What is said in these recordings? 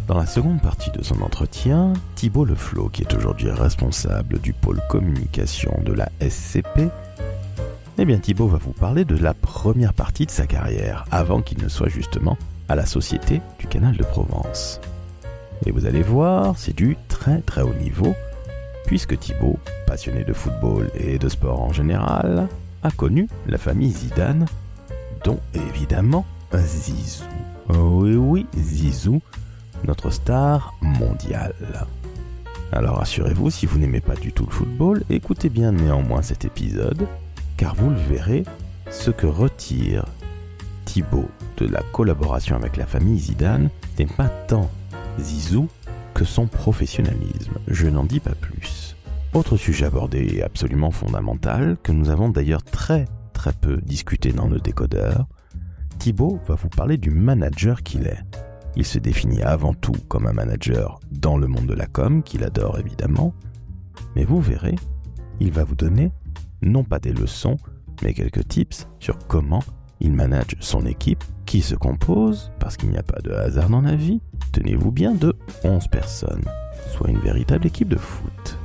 Dans la seconde partie de son entretien, Thibaut Leflot, qui est aujourd'hui responsable du pôle communication de la SCP, Thibaut va vous parler de la première partie de sa carrière, avant qu'il ne soit justement à la Société du Canal de Provence. Et vous allez voir, c'est du très très haut niveau, puisque Thibaut, passionné de football et de sport en général, a connu la famille Zidane, dont évidemment Zizou. Oui, Zizou, notre star mondiale. Alors rassurez-vous, si vous n'aimez pas du tout le football, écoutez bien néanmoins cet épisode, car vous le verrez, ce que retire Thibaut de la collaboration avec la famille Zidane n'est pas tant Zizou que son professionnalisme. Je n'en dis pas plus. Autre sujet abordé et absolument fondamental, que nous avons d'ailleurs très peu discuté dans le décodeur, Thibaut va vous parler du manager qu'il est. Il se définit avant tout comme un manager dans le monde de la com, qu'il adore évidemment, mais vous verrez, il va vous donner non pas des leçons, mais quelques tips sur comment il manage son équipe, qui se compose, parce qu'il n'y a pas de hasard dans la vie, tenez-vous bien, de 11 personnes, soit une véritable équipe de foot.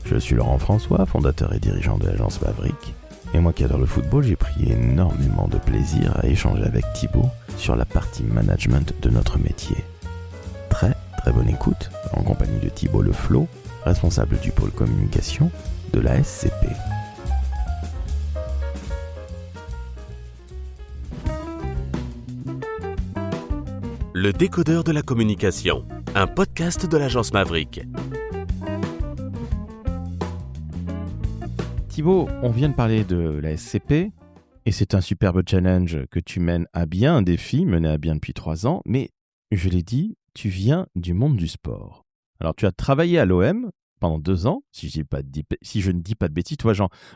Je suis Laurent François, fondateur et dirigeant de l'agence Maverick, et moi qui adore le football, j'ai pris énormément de plaisir à échanger avec Thibaut sur la partie management de notre métier. Très bonne écoute, en compagnie de Thibaut Leflot, responsable du pôle communication de la SCP. Le décodeur de la communication, un podcast de l'agence Maverick. Thibaut, on vient de parler de la SCP, et c'est un superbe challenge que tu mènes à bien, un défi mené à bien depuis 3 ans, mais je l'ai dit, tu viens du monde du sport. Alors tu as travaillé à l'OM pendant 2 ans, si je ne dis pas de bêtises. Toi,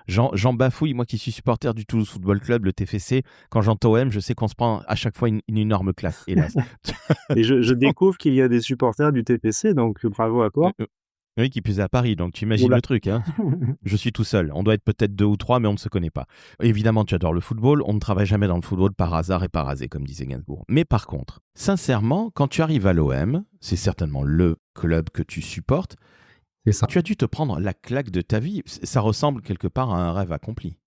j'en bafouille, moi qui suis supporter du Toulouse Football Club, le TFC, quand j'entends OM, je sais qu'on se prend à chaque fois une énorme claque, hélas. Et je découvre qu'il y a des supporters du TFC, donc bravo à toi. Oui, qui plus est à Paris, donc tu imagines le truc. Hein. Je suis tout seul. On doit être peut-être 2 ou 3, mais on ne se connaît pas. Évidemment, tu adores le football. On ne travaille jamais dans le football par hasard et par hasard, comme disait Gainsbourg. Mais par contre, sincèrement, quand tu arrives à l'OM, c'est certainement le club que tu supportes. C'est ça. Tu as dû te prendre la claque de ta vie. Ça ressemble quelque part à un rêve accompli.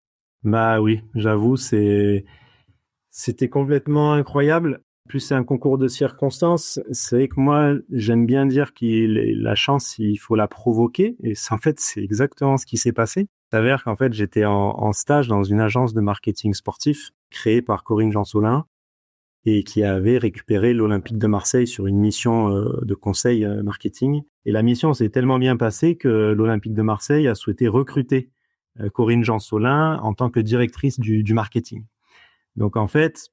Bah oui, j'avoue, c'était complètement incroyable. Plus c'est un concours de circonstances. C'est vrai que moi, j'aime bien dire que la chance, il faut la provoquer. Et en fait, c'est exactement ce qui s'est passé. Il s'avère qu'en fait, j'étais en stage dans une agence de marketing sportif créée par Corinne Jansolin et qui avait récupéré l'Olympique de Marseille sur une mission de conseil marketing. Et la mission s'est tellement bien passée que l'Olympique de Marseille a souhaité recruter Corinne Jansolin en tant que directrice du marketing. Donc en fait,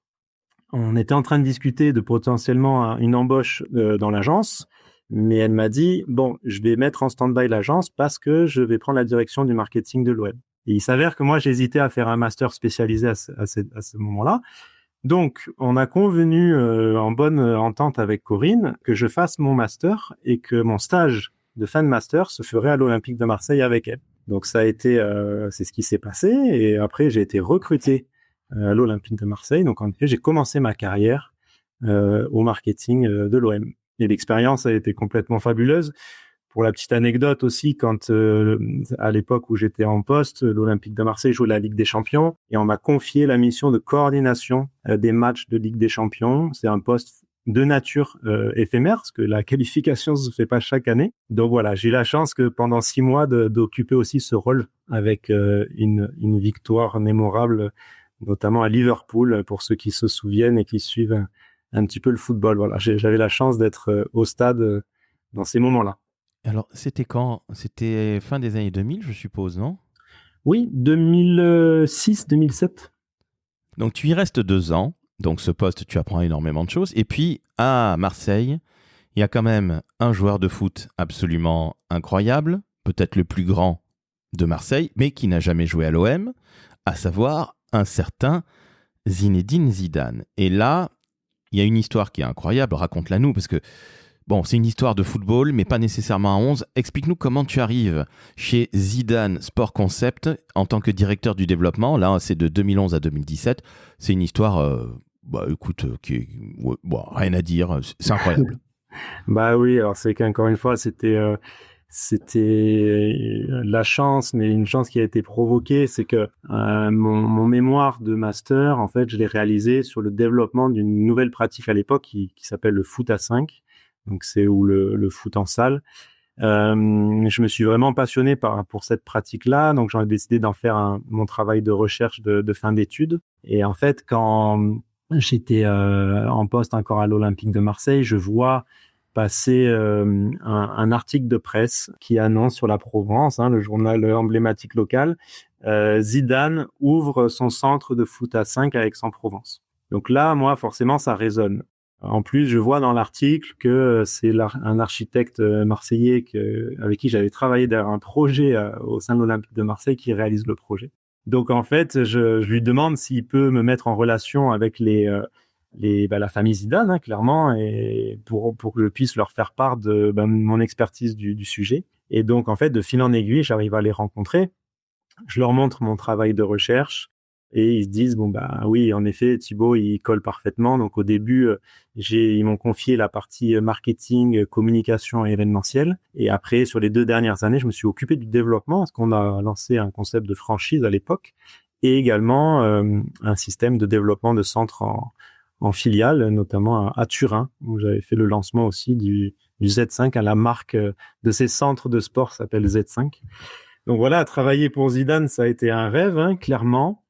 on était en train de discuter de potentiellement une embauche dans l'agence, mais elle m'a dit, bon, je vais mettre en stand-by l'agence parce que je vais prendre la direction du marketing de l'OM. Et il s'avère que moi, j'hésitais à faire un master spécialisé à ce moment-là. Donc, on a convenu en bonne entente avec Corinne que je fasse mon master et que mon stage de fin de master se ferait à l'Olympique de Marseille avec elle. Donc, ça a été, c'est ce qui s'est passé. Et après, j'ai été recruté à l'Olympique de Marseille. Donc, en effet, j'ai commencé ma carrière au marketing de l'OM. Et l'expérience a été complètement fabuleuse. Pour la petite anecdote aussi, quand à l'époque où j'étais en poste, l'Olympique de Marseille jouait la Ligue des Champions et on m'a confié la mission de coordination des matchs de Ligue des Champions. C'est un poste de nature éphémère, parce que la qualification se fait pas chaque année. Donc voilà, j'ai eu la chance que pendant 6 mois d'occuper aussi ce rôle avec une victoire mémorable, notamment à Liverpool, pour ceux qui se souviennent et qui suivent un petit peu le football. Voilà, j'avais la chance d'être au stade dans ces moments-là. Alors, c'était quand ? C'était fin des années 2000, je suppose, non ? Oui, 2006, 2007. Donc, tu y restes 2 ans. Donc, ce poste, tu apprends énormément de choses. Et puis, à Marseille, il y a quand même un joueur de foot absolument incroyable, peut-être le plus grand de Marseille, mais qui n'a jamais joué à l'OM, à savoir un certain Zinedine Zidane. Et là, il y a une histoire qui est incroyable. Raconte-la nous, parce que bon, c'est une histoire de football, mais pas nécessairement à 11. Explique-nous comment tu arrives chez Zidane Sport Concept en tant que directeur du développement. Là, c'est de 2011 à 2017. C'est une histoire, écoute, rien à dire. C'est incroyable. Bah oui, alors c'est qu'encore une fois, c'était la chance, mais une chance qui a été provoquée, c'est que mon mémoire de master, en fait, je l'ai réalisé sur le développement d'une nouvelle pratique à l'époque qui s'appelle le foot à 5. Donc c'est où le foot en salle. Je me suis vraiment passionné pour cette pratique-là, donc j'en ai décidé d'en faire mon travail de recherche de fin d'études. Et en fait, quand j'étais en poste encore à l'Olympique de Marseille, je vois passer un article de presse qui annonce sur la Provence, le journal emblématique local, Zidane ouvre son centre de foot à 5 à Aix-en-Provence. Donc là, moi, forcément, ça résonne. En plus, je vois dans l'article que c'est un architecte marseillais avec qui j'avais travaillé derrière un projet au sein de l'Olympique de Marseille qui réalise le projet. Donc en fait, je lui demande s'il peut me mettre en relation avec la famille Zidane, clairement, et pour que je puisse leur faire part de mon expertise du sujet. Et donc en fait, de fil en aiguille, j'arrive à les rencontrer. Je leur montre mon travail de recherche. Et ils se disent, oui, en effet, Thibaut, il colle parfaitement. Donc, au début, ils m'ont confié la partie marketing, communication et événementiel. Et après, sur les 2 dernières années, je me suis occupé du développement parce qu'on a lancé un concept de franchise à l'époque et également un système de développement de centres en filiale, notamment à Turin, où j'avais fait le lancement aussi du Z5 à la marque de ces centres de sport s'appelle Z5. Donc voilà, travailler pour Zidane, ça a été un rêve, clairement.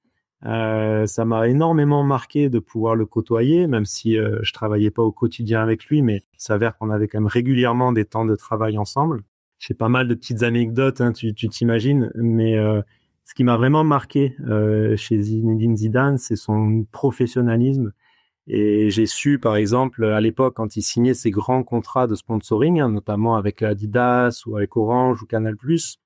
Ça m'a énormément marqué de pouvoir le côtoyer, même si je travaillais pas au quotidien avec lui, mais il s'avère qu'on avait quand même régulièrement des temps de travail ensemble. J'ai pas mal de petites anecdotes, tu t'imagines, mais ce qui m'a vraiment marqué chez Zinedine Zidane, c'est son professionnalisme. Et j'ai su, par exemple, à l'époque, quand il signait ses grands contrats de sponsoring, notamment avec Adidas ou avec Orange ou Canal+,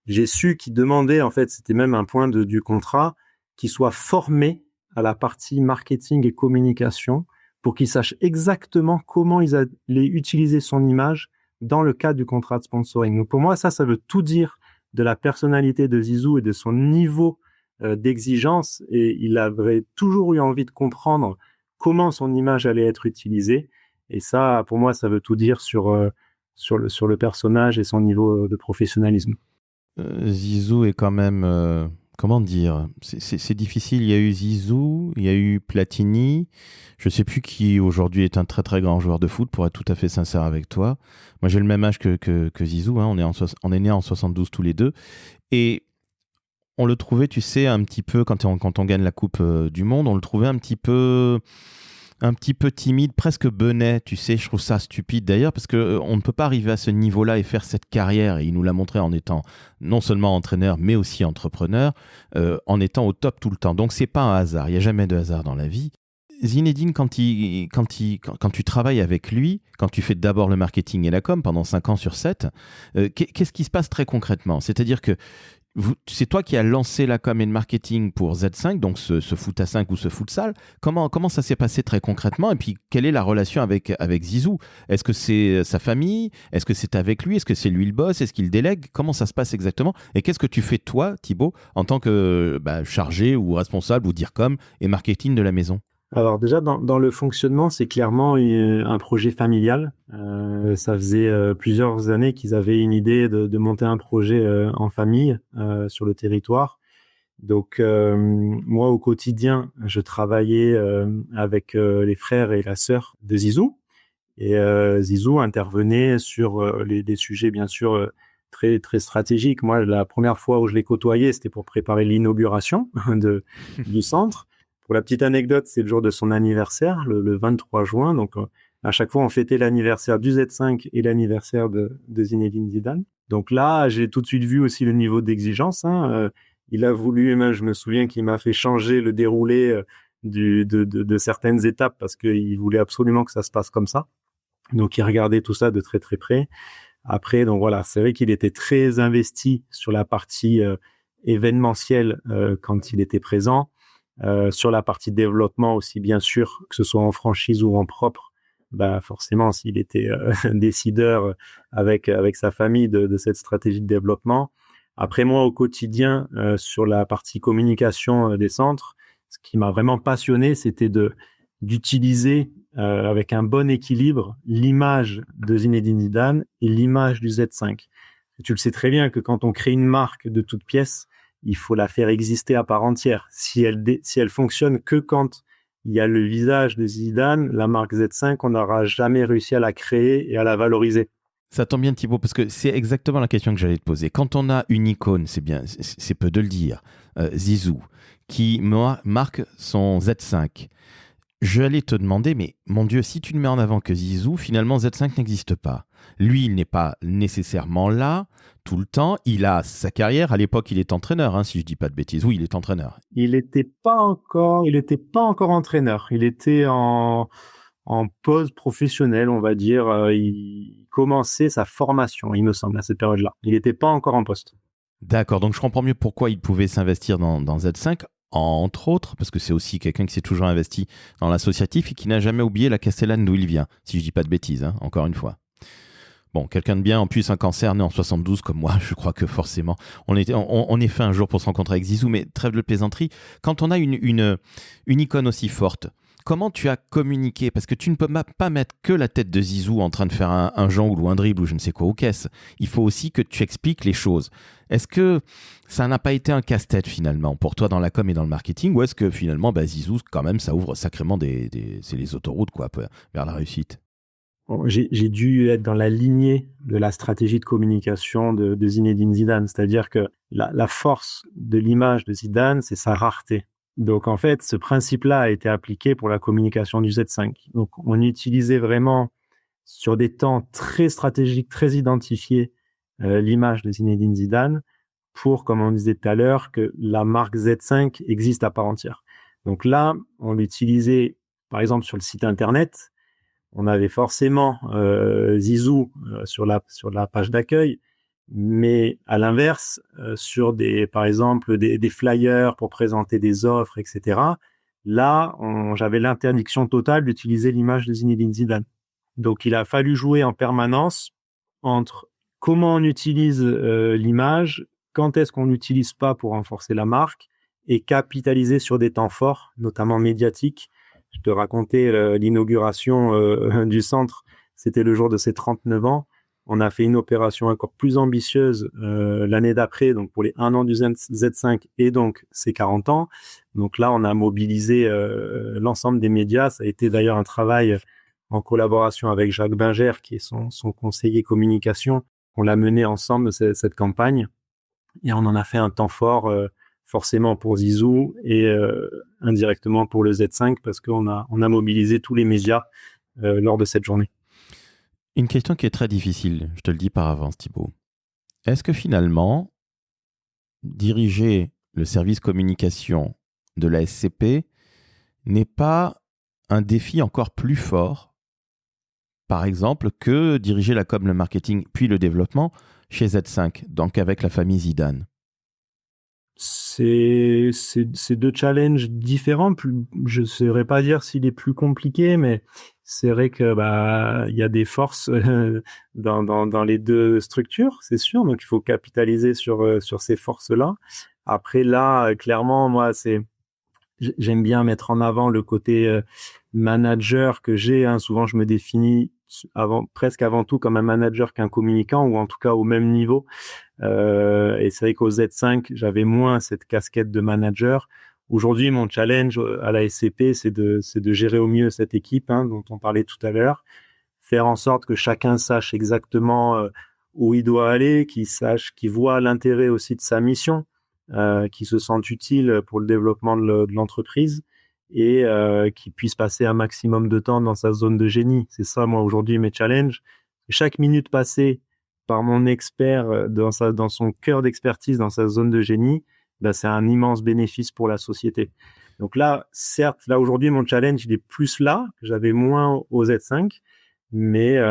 j'ai su qu'il demandait, en fait, c'était même un point du contrat, qu'il soit formé à la partie marketing et communication pour qu'il sache exactement comment il allait utiliser son image dans le cadre du contrat de sponsoring. Donc pour moi, ça veut tout dire de la personnalité de Zizou et de son niveau d'exigence. Et il avait toujours eu envie de comprendre comment son image allait être utilisée. Et ça, pour moi, ça veut tout dire sur le personnage et son niveau de professionnalisme. Zizou est quand même... comment dire, c'est difficile. Il y a eu Zizou, il y a eu Platini. Je ne sais plus qui aujourd'hui est un très très grand joueur de foot, pour être tout à fait sincère avec toi. Moi, j'ai le même âge que Zizou. On est nés en 72 tous les deux. Et on le trouvait, tu sais, un petit peu, quand on gagne la Coupe du Monde, on le trouvait un petit peu timide, presque benet, tu sais. Je trouve ça stupide d'ailleurs, parce qu'on ne peut pas arriver à ce niveau-là et faire cette carrière. Et il nous l'a montré en étant non seulement entraîneur, mais aussi entrepreneur, en étant au top tout le temps. Donc, c'est pas un hasard. Il n'y a jamais de hasard dans la vie. Zinedine, quand tu travailles avec lui, quand tu fais d'abord le marketing et la com pendant 5 ans sur 7, qu'est-ce qui se passe très concrètement ? C'est-à-dire que c'est toi qui as lancé la com et le marketing pour Z5, donc ce foot à 5 ou ce futsal. Comment ça s'est passé très concrètement ? Et puis, quelle est la relation avec Zizou ? Est-ce que c'est sa famille ? Est-ce que c'est avec lui ? Est-ce que c'est lui le boss ? Est-ce qu'il délègue ? Comment ça se passe exactement ? Et qu'est-ce que tu fais toi, Thibaut, en tant que chargé ou responsable ou DIRCOM et marketing de la maison ? Alors déjà, dans le fonctionnement, c'est clairement un projet familial. Ça faisait plusieurs années qu'ils avaient une idée de monter un projet en famille sur le territoire. Donc moi, au quotidien, je travaillais avec les frères et la sœur de Zizou. Et Zizou intervenait sur des sujets, bien sûr, très, très stratégiques. Moi, la première fois où je l'ai côtoyé, c'était pour préparer l'inauguration du centre. Pour la petite anecdote, c'est le jour de son anniversaire, le 23 juin. Donc, à chaque fois, on fêtait l'anniversaire du Z5 et l'anniversaire de Zinedine Zidane. Donc là, j'ai tout de suite vu aussi le niveau d'exigence. Il a voulu, même, je me souviens qu'il m'a fait changer le déroulé de certaines étapes parce qu'il voulait absolument que ça se passe comme ça. Donc, il regardait tout ça de très, très près. Après, donc voilà, c'est vrai qu'il était très investi sur la partie événementielle quand il était présent. Sur la partie développement aussi, bien sûr, que ce soit en franchise ou en propre, forcément, s'il était décideur avec sa famille de cette stratégie de développement. Après, moi, au quotidien, sur la partie communication des centres, ce qui m'a vraiment passionné, c'était d'utiliser avec un bon équilibre l'image de Zinedine Zidane et l'image du Z5. Et tu le sais très bien que quand on crée une marque de toute pièce, il faut la faire exister à part entière. Si elle fonctionne que quand il y a le visage de Zidane, la marque Z5, on n'aura jamais réussi à la créer et à la valoriser. Ça tombe bien Thibaut, parce que c'est exactement la question que j'allais te poser. Quand on a une icône, c'est peu de le dire, Zizou, qui marque son Z5, je allais te demander, mais mon Dieu, si tu ne mets en avant que Zizou, finalement Z5 n'existe pas. Lui, il n'est pas nécessairement là tout le temps. Il a sa carrière. À l'époque, il est entraîneur, si je dis pas de bêtises. Oui, il est entraîneur. Il n'était pas encore entraîneur. Il était en pause professionnelle, on va dire. Il commençait sa formation, il me semble, à cette période-là. Il n'était pas encore en poste. D'accord, donc je comprends mieux pourquoi il pouvait s'investir dans Z5, entre autres, parce que c'est aussi quelqu'un qui s'est toujours investi dans l'associatif et qui n'a jamais oublié la Castellane d'où il vient, si je dis pas de bêtises, encore une fois. Bon, quelqu'un de bien, en plus un cancer né en 72 comme moi, je crois que forcément, on est fait un jour pour se rencontrer avec Zizou, mais trêve de plaisanterie, quand on a une icône aussi forte, comment tu as communiqué? Parce que tu ne peux pas mettre que la tête de Zizou en train de faire un jongle ou un dribble ou je ne sais quoi aux caisses. Il faut aussi que tu expliques les choses. Est-ce que ça n'a pas été un casse-tête finalement pour toi dans la com et dans le marketing, ou est-ce que finalement Zizou, quand même, ça ouvre sacrément c'est les autoroutes quoi, vers la réussite? Bon, j'ai dû être dans la lignée de la stratégie de communication de Zinedine Zidane. C'est-à-dire que la force de l'image de Zidane, c'est sa rareté. Donc, en fait, ce principe-là a été appliqué pour la communication du Z5. Donc, on utilisait vraiment, sur des temps très stratégiques, très identifiés, l'image de Zinedine Zidane pour, comme on disait tout à l'heure, que la marque Z5 existe à part entière. Donc là, on l'utilisait, par exemple, sur le site Internet. On avait forcément Zizou sur la page d'accueil, mais à l'inverse, sur par exemple des flyers pour présenter des offres, etc. Là, j'avais l'interdiction totale d'utiliser l'image de Zinedine Zidane. Donc, il a fallu jouer en permanence entre comment on utilise l'image, quand est-ce qu'on n'utilise pas pour renforcer la marque, et capitaliser sur des temps forts, notamment médiatiques. Je te racontais l'inauguration du centre, c'était le jour de ses 39 ans. On a fait une opération encore plus ambitieuse l'année d'après, donc pour les 1 an du Z5 et donc ses 40 ans. Donc là, on a mobilisé l'ensemble des médias. Ça a été d'ailleurs un travail en collaboration avec Jacques Binger, qui est son conseiller communication. On l'a mené ensemble, cette campagne, et on en a fait un temps fort forcément pour Zizou et indirectement pour le Z5 parce qu'on a mobilisé tous les médias lors de cette journée. Une question qui est très difficile, je te le dis par avance Thibaut. Est-ce que finalement, diriger le service communication de la SCP n'est pas un défi encore plus fort, par exemple, que diriger la com, le marketing, puis le développement chez Z5, donc avec la famille Zidane? C'est deux challenges différents. Je ne saurais pas dire s'il est plus compliqué, mais c'est vrai que il y a des forces dans les deux structures, c'est sûr. Donc il faut capitaliser sur ces forces-là. Après là, clairement, moi j'aime bien mettre en avant le côté manager que j'ai. Souvent, je me définis presque avant tout comme un manager qu'un communicant, ou en tout cas au même niveau. Et c'est vrai qu'au Z5, j'avais moins cette casquette de manager. Aujourd'hui, mon challenge à la SCP, c'est de gérer au mieux cette équipe dont on parlait tout à l'heure, faire en sorte que chacun sache exactement où il doit aller, qu'il voit l'intérêt aussi de sa mission, qu'il se sente utile pour le développement de l'entreprise, et qu'il puisse passer un maximum de temps dans sa zone de génie. C'est ça, moi, aujourd'hui, mes challenges. Chaque minute passée par mon expert dans son cœur d'expertise, dans sa zone de génie, c'est un immense bénéfice pour la société. Donc là, certes, aujourd'hui, mon challenge, il est plus là, que j'avais moins au Z5, mais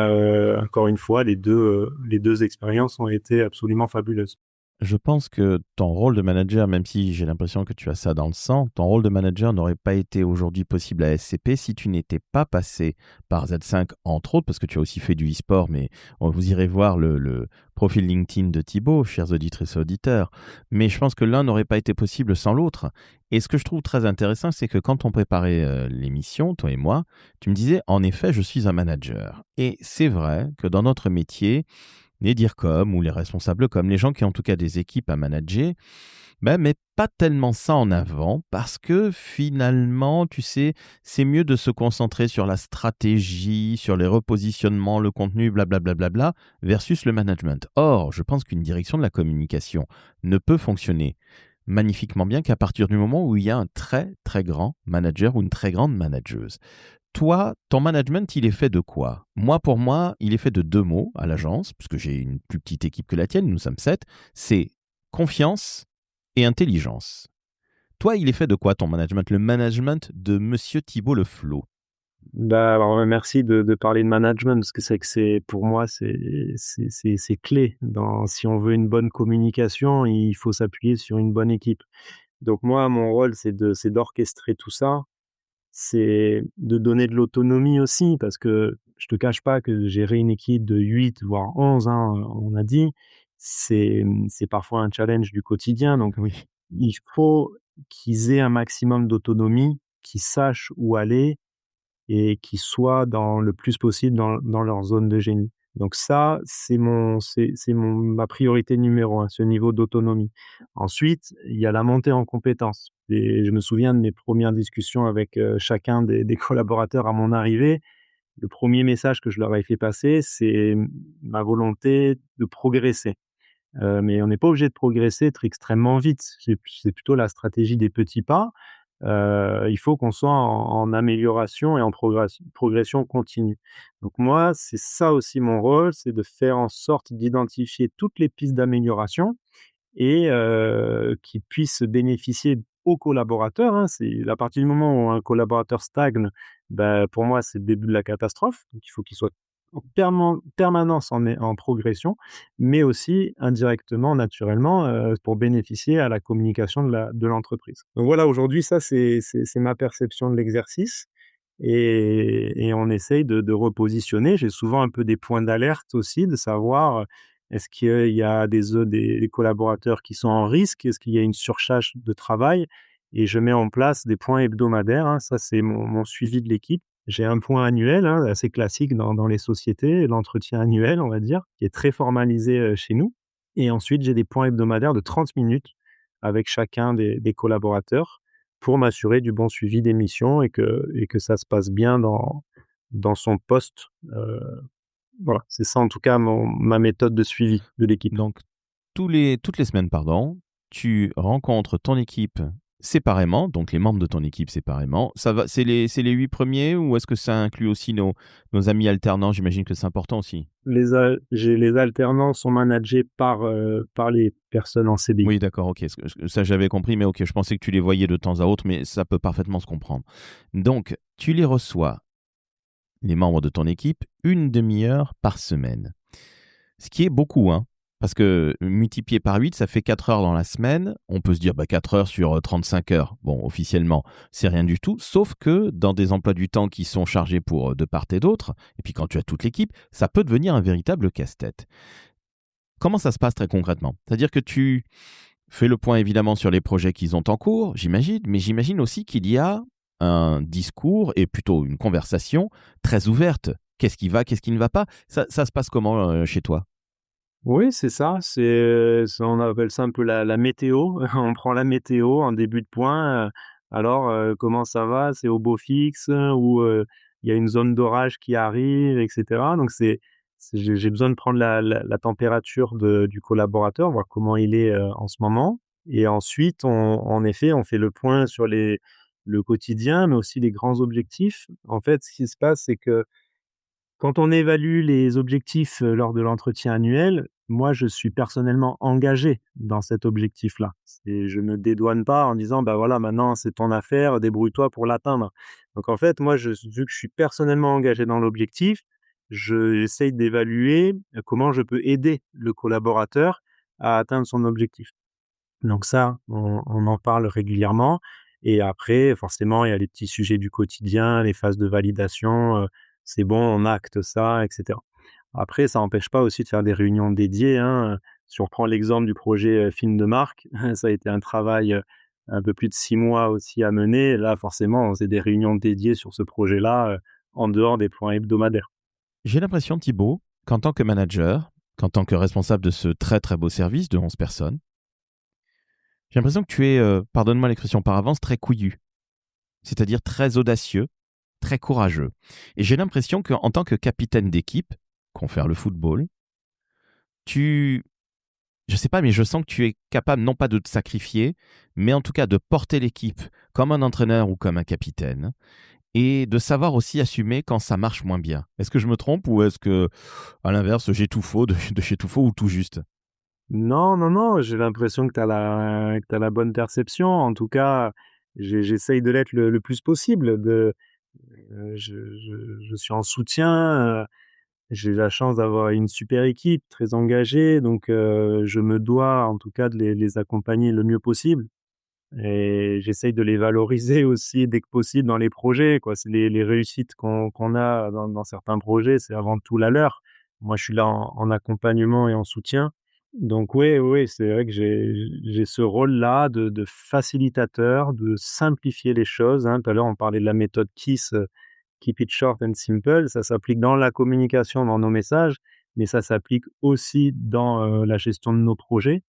encore une fois, les deux expériences ont été absolument fabuleuses. Je pense que ton rôle de manager, même si j'ai l'impression que tu as ça dans le sang, ton rôle de manager n'aurait pas été aujourd'hui possible à SCP si tu n'étais pas passé par Z5, entre autres, parce que tu as aussi fait du e-sport, mais vous irez voir le profil LinkedIn de Thibaut, chers auditrices et auditeurs. Mais je pense que l'un n'aurait pas été possible sans l'autre. Et ce que je trouve très intéressant, c'est que quand on préparait l'émission, toi et moi, tu me disais, en effet, je suis un manager. Et c'est vrai que dans notre métier, les DIRCOM ou les responsables com, les gens qui ont en tout cas des équipes à manager, ben, mettent pas tellement ça en avant parce que finalement, tu sais, c'est mieux de se concentrer sur la stratégie, sur les repositionnements, le contenu, blablabla, versus le management. Or, je pense qu'une direction de la communication ne peut fonctionner magnifiquement bien qu'à partir du moment où il y a un très très grand manager ou une très grande manageuse. Toi, ton management, il est fait de quoi? Moi, pour moi, il est fait de deux mots à l'agence, puisque j'ai une plus petite équipe que la tienne, nous sommes 7. C'est confiance et intelligence. Toi, il est fait de quoi ton management? Le management de Monsieur Thibault Le Flot. Bah, alors, merci de parler de management parce que c'est pour moi c'est clé dans si on veut une bonne communication, il faut s'appuyer sur une bonne équipe. Donc moi, mon rôle, c'est d'orchestrer tout ça, c'est de donner de l'autonomie aussi parce que je te cache pas que gérer une équipe de 8 voire 11, hein, on a dit, c'est parfois un challenge du quotidien. Donc Oui. il faut qu'ils aient un maximum d'autonomie, qu'ils sachent où aller et qui soient dans le plus possible dans leur zone de génie. Donc ça, c'est ma priorité numéro 1, ce niveau d'autonomie. Ensuite, il y a la montée en compétences et je me souviens de mes premières discussions avec, chacun des collaborateurs à mon arrivée. Le premier message que je leur ai fait passer, c'est ma volonté de progresser. Mais on n'est pas obligé de progresser très extrêmement vite. C'est plutôt la stratégie des petits pas. Il faut qu'on soit en amélioration et en progression continue. Donc moi, c'est ça aussi mon rôle, c'est de faire en sorte d'identifier toutes les pistes d'amélioration et qui puissent bénéficier aux collaborateurs, hein. C'est à partir du moment où un collaborateur stagne, bah, pour moi, c'est le début de la catastrophe. Donc il faut qu'il soit en permanence en progression, mais aussi indirectement, naturellement, pour bénéficier à la communication de l'entreprise. Donc voilà, aujourd'hui, ça, c'est ma perception de l'exercice et on essaye de repositionner. J'ai souvent un peu des points d'alerte aussi, de savoir, est-ce qu'il y a des collaborateurs qui sont en risque? Est-ce qu'il y a une surcharge de travail? Et je mets en place des points hebdomadaires, hein. Ça, c'est mon suivi de l'équipe. J'ai un point annuel, hein, assez classique dans les sociétés, l'entretien annuel, on va dire, qui est très formalisé, chez nous. Et ensuite, j'ai des points hebdomadaires de 30 minutes avec chacun des collaborateurs pour m'assurer du bon suivi des missions et que ça se passe bien dans son poste. Voilà, c'est ça en tout cas ma méthode de suivi de l'équipe. Donc, toutes les semaines, pardon, tu rencontres ton équipe séparément, donc les membres de ton équipe séparément. Ça va, c'est les 8 premiers ou est-ce que ça inclut aussi nos amis alternants? J'imagine que c'est important aussi. Les alternants sont managés par les personnes en CDI. Oui, d'accord, ok. Ça, j'avais compris, mais ok, je pensais que tu les voyais de temps à autre, mais ça peut parfaitement se comprendre. Donc, tu les reçois, les membres de ton équipe, une demi-heure par semaine. Ce qui est beaucoup, hein. Parce que multiplié par 8, ça fait 4 heures dans la semaine. On peut se dire 4 heures sur 35 heures. Bon, officiellement, c'est rien du tout. Sauf que dans des emplois du temps qui sont chargés pour de part et d'autre, et puis quand tu as toute l'équipe, ça peut devenir un véritable casse-tête. Comment ça se passe très concrètement? C'est-à-dire que tu fais le point évidemment sur les projets qu'ils ont en cours, j'imagine, mais j'imagine aussi qu'il y a un discours et plutôt une conversation très ouverte. Qu'est-ce qui va, qu'est-ce qui ne va pas? Ça se passe comment chez toi? Oui, c'est ça, on appelle ça un peu la météo. On prend la météo en début de point, alors, comment ça va? C'est au beau fixe, ou, il y a une zone d'orage qui arrive et cetera. Donc j'ai besoin de prendre la température du collaborateur, voir comment il est, en ce moment et ensuite en effet, on fait le point sur le quotidien, mais aussi les grands objectifs. En fait, ce qui se passe, c'est que quand on évalue les objectifs, lors de l'entretien annuel, moi, je suis personnellement engagé dans cet objectif-là. Je ne dédouane pas en disant: «Bah, voilà, maintenant c'est ton affaire, débrouille-toi pour l'atteindre». Donc en fait, moi, vu que je suis personnellement engagé dans l'objectif, j'essaye d'évaluer, comment je peux aider le collaborateur à atteindre son objectif. Donc ça, on en parle régulièrement et après forcément, il y a les petits sujets du quotidien, les phases de validation, c'est bon, on acte ça et cetera. Après, ça n'empêche pas aussi de faire des réunions dédiées, hein. Si on reprend l'exemple du projet, film de marque, ça a été un travail, un peu plus de 6 mois aussi à mener. Là, forcément, on faisait des réunions dédiées sur ce projet-là, en dehors des points hebdomadaires. J'ai l'impression, Thibaut, qu'en tant que manager, qu'en tant que responsable de ce très très beau service de 11 personnes, j'ai l'impression que tu es, pardonne-moi l'expression par avance, très couillu, c'est-à-dire très audacieux, très courageux. Et j'ai l'impression qu'en tant que capitaine d'équipe, confère le football, tu, je sais pas, mais je sens que tu es capable non pas de te sacrifier, mais en tout cas de porter l'équipe comme un entraîneur ou comme un capitaine, et de savoir aussi assumer quand ça marche moins bien. Est-ce que je me trompe ou est-ce que, à l'inverse, j'ai tout faux de chez tout faux ou tout juste? Non, non, non, j'ai l'impression que tu la bonne perception. En tout cas, j'essaye de l'être le plus possible, je suis en soutien, j'ai la chance d'avoir une super équipe très engagée, donc je me dois en tout cas de les accompagner le mieux possible et j'essaye de les valoriser aussi dès que possible dans les projets, quoi. C'est les réussites qu'on a dans certains projets, c'est avant tout la leur. Moi, je suis là en accompagnement et en soutien. Donc oui, oui, oui, c'est vrai que j'ai ce rôle-là de facilitateur, de simplifier les choses, hein. Tout à l'heure, on parlait de la méthode KISS, Keep it short and simple. Ça s'applique dans la communication, dans nos messages, mais ça s'applique aussi dans, la gestion de nos projets.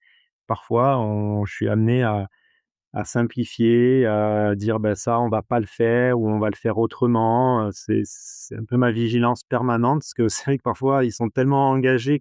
Parfois, je suis amené à simplifier, à dire: «Bah, ça, on va pas le faire ou on va le faire autrement», c'est un peu ma vigilance permanente parce que c'est vrai que parfois, ils sont tellement engagés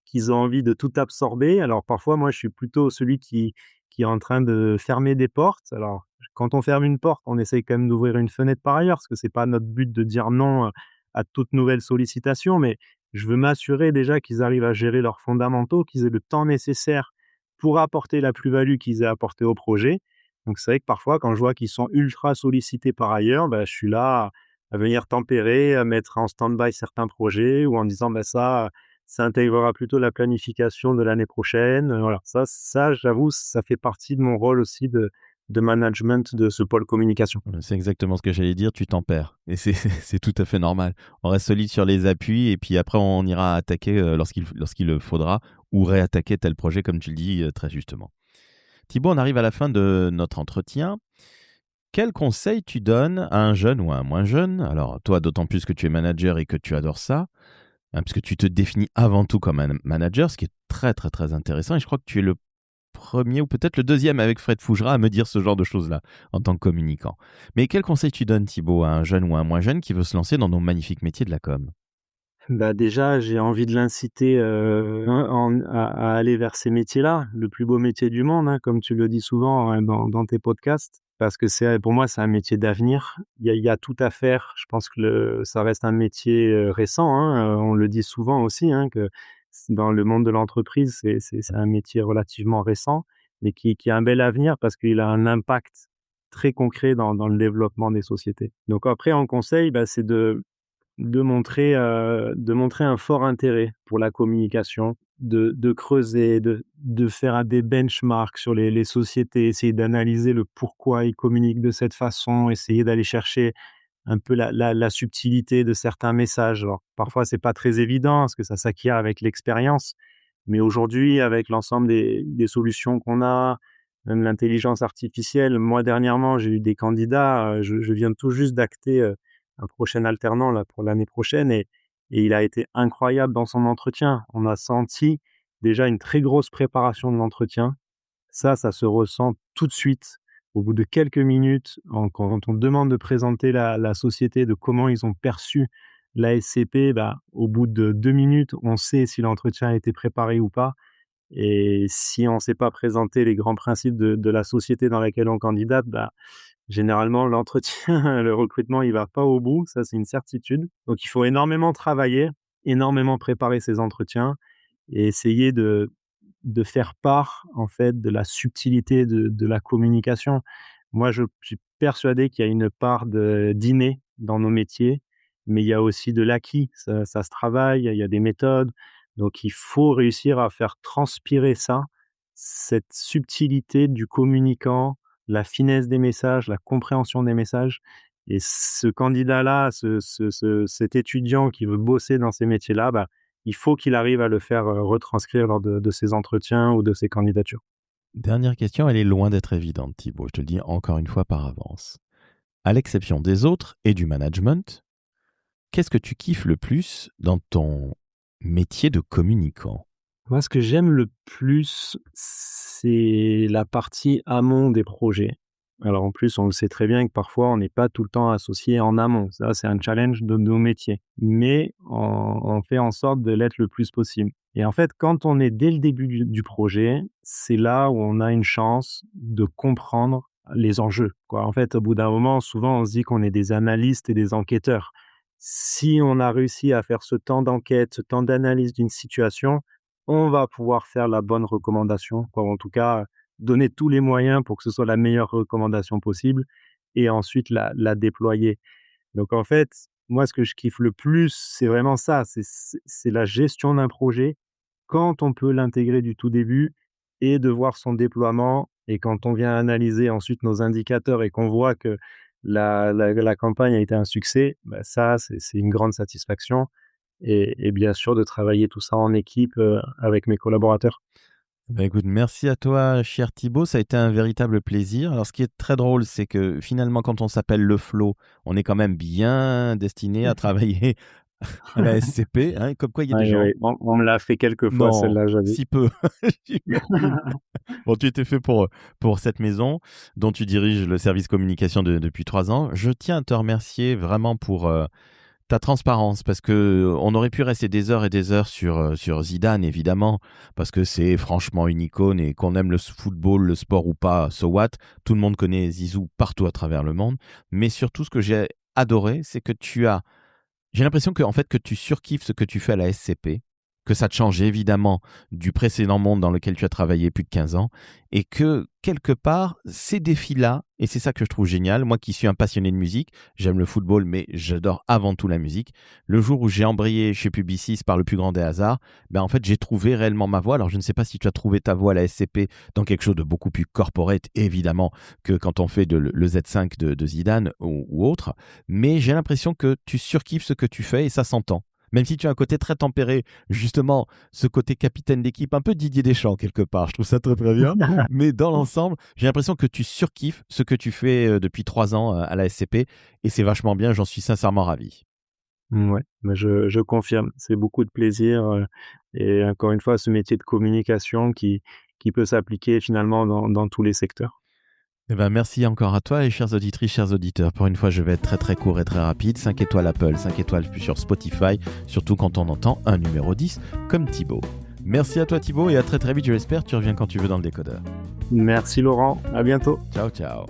qu'ils ont envie de tout absorber. Alors parfois, moi, je suis plutôt celui qui est en train de fermer des portes. Alors, quand on ferme une porte, on essaye quand même d'ouvrir une fenêtre par ailleurs parce que c'est pas notre but de dire non, à toute nouvelle sollicitation, mais je veux m'assurer déjà qu'ils arrivent à gérer leurs fondamentaux, qu'ils aient le temps nécessaire pour apporter la plus-value qu'ils aient apportée au projet. Donc c'est vrai que parfois, quand je vois qu'ils sont ultra sollicités par ailleurs, bah, je suis là à venir tempérer, à mettre en stand-by certains projets ou en disant: «Bah, ça intégrera plutôt la planification de l'année prochaine». Voilà, ça j'avoue, ça fait partie de mon rôle aussi de management de ce pôle communication. C'est exactement ce que j'allais dire, tu tempères. Et c'est c'est tout à fait normal. On reste solide sur les appuis et puis après on ira attaquer lorsqu'il le faudra ou réattaquer tel projet comme tu le dis très justement. Thibaut, on arrive à la fin de notre entretien. Quel conseil tu donnes à un jeune ou à un moins jeune? Alors toi, d'autant plus que tu es manager et que tu adores ça, hein, puisque tu te définis avant tout comme un manager, ce qui est très très très intéressant. Et je crois que tu es le premier ou peut-être le deuxième avec Fred Fougera à me dire ce genre de choses-là en tant que communicant. Mais quel conseil tu donnes, Thibaut, à un jeune ou à un moins jeune qui veut se lancer dans nos magnifiques métiers de la com? Bah, déjà, j'ai envie de l'inciter, à aller vers ces métiers-là, le plus beau métier du monde, hein, comme tu le dis souvent, hein, dans tes podcasts. Parce que pour moi, c'est un métier d'avenir. Il y a tout à faire. Je pense que ça reste un métier, récent, hein, on le dit souvent aussi, hein, que dans le monde de l'entreprise, c'est un métier relativement récent, mais qui a un bel avenir parce qu'il a un impact très concret dans le développement des sociétés. Donc après, en conseil, bah, c'est de montrer un fort intérêt pour la communication, de creuser, de faire des benchmarks sur les sociétés, essayer d'analyser le pourquoi ils communiquent de cette façon, essayer d'aller chercher un peu la subtilité de certains messages. Alors, parfois, c'est pas très évident parce que ça s'acquiert avec l'expérience, mais aujourd'hui, avec l'ensemble des solutions qu'on a, même l'intelligence artificielle, moi, dernièrement, j'ai eu des candidats, je viens tout juste d'acter, un prochain alternant là pour l'année prochaine et il a été incroyable dans son entretien. On a senti déjà une très grosse préparation de l'entretien. Ça se ressent tout de suite. Au bout de quelques minutes, quand on demande de présenter la société, de comment ils ont perçu la SCP, bah, au bout de 2 minutes, on sait si l'entretien a été préparé ou pas et si on ne sait pas présenter les grands principes de la société dans laquelle on candidate, bah, généralement l'entretien, le recrutement, il va pas au bout, ça c'est une certitude. Donc il faut énormément travailler, énormément préparer ces entretiens et essayer de faire part, en fait, de la subtilité de la communication. Moi, je suis persuadé qu'il y a une part d'inné dans nos métiers, mais il y a aussi de l'acquis. Ça se travaille, il y a des méthodes. Donc il faut réussir à faire transpirer ça, cette subtilité du communicant, la finesse des messages, la compréhension des messages. Et ce candidat-là, cet étudiant qui veut bosser dans ces métiers-là, bah, il faut qu'il arrive à le faire retranscrire lors de ses entretiens ou de ses candidatures. Dernière question, elle est loin d'être évidente, Thibaut. Je te le dis encore une fois par avance. À l'exception des autres et du management, qu'est-ce que tu kiffes le plus dans ton métier de communicant? Moi, ce que j'aime le plus, c'est la partie amont des projets. Alors en plus, on le sait très bien que parfois, on n'est pas tout le temps associé en amont. Ça, c'est un challenge de nos métiers. Mais on fait en sorte de l'être le plus possible. Et en fait, quand on est dès le début du projet, c'est là où on a une chance de comprendre les enjeux, quoi. En fait, au bout d'un moment, souvent, on se dit qu'on est des analystes et des enquêteurs. Si on a réussi à faire ce temps d'enquête, ce temps d'analyse d'une situation, on va pouvoir faire la bonne recommandation, quoi. En tout cas, donner tous les moyens pour que ce soit la meilleure recommandation possible et ensuite la déployer. Donc en fait, moi, ce que je kiffe le plus, c'est vraiment ça, c'est la gestion d'un projet quand on peut l'intégrer du tout début et de voir son déploiement. Et quand on vient analyser ensuite nos indicateurs et qu'on voit que la campagne a été un succès, bah ça, c'est une grande satisfaction et bien sûr de travailler tout ça en équipe, avec mes collaborateurs. Bah, écoute, merci à toi, cher Thibaut. Ça a été un véritable plaisir. Alors, ce qui est très drôle, c'est que finalement, quand on s'appelle Le Flow, on est quand même bien destiné à travailler à la SCP, hein, comme quoi il y a des Oui, gens. oui, on me l'a fait quelques fois Non, celle-là, j'avoue. si peu, j'imagine. Bon, tu étais fait pour cette maison dont tu diriges le service communication depuis 3 ans. Je tiens à te remercier vraiment pour ta transparence, parce que on aurait pu rester des heures et des heures sur Zidane, évidemment, parce que c'est franchement une icône et qu'on aime le football, le sport ou pas, so what, tout le monde connaît Zizou partout à travers le monde. Mais surtout, ce que j'ai adoré, c'est que j'ai l'impression que, en fait, que tu surkiffes ce que tu fais à la SCP, que ça te change évidemment du précédent monde dans lequel tu as travaillé plus de 15 ans, et que quelque part, ces défis-là, et c'est ça que je trouve génial, moi qui suis un passionné de musique, j'aime le football, mais j'adore avant tout la musique. Le jour où j'ai embrayé chez Publicis par le plus grand des hasards, ben en fait, j'ai trouvé réellement ma voix. Alors, je ne sais pas si tu as trouvé ta voix à la SCP dans quelque chose de beaucoup plus corporate, évidemment, que quand on fait le Z5 de Zidane ou autre, mais j'ai l'impression que tu surkiffes ce que tu fais et ça s'entend. Même si tu as un côté très tempéré, justement, ce côté capitaine d'équipe, un peu Didier Deschamps quelque part, je trouve ça très très bien. Mais dans l'ensemble, j'ai l'impression que tu surkiffes ce que tu fais depuis 3 ans à la SCP et c'est vachement bien, j'en suis sincèrement ravi. Ouais, mais je confirme, c'est beaucoup de plaisir, et encore une fois, ce métier de communication qui peut s'appliquer finalement dans tous les secteurs. Eh ben, merci encore à toi et chères auditrices, chers auditeurs. Pour une fois, je vais être très très court et très rapide. 5 étoiles Apple, 5 étoiles sur Spotify, surtout quand on entend un numéro 10 comme Thibaut. Merci à toi Thibaut et à très très vite, je l'espère. Tu reviens quand tu veux dans le décodeur. Merci Laurent, à bientôt. Ciao, ciao.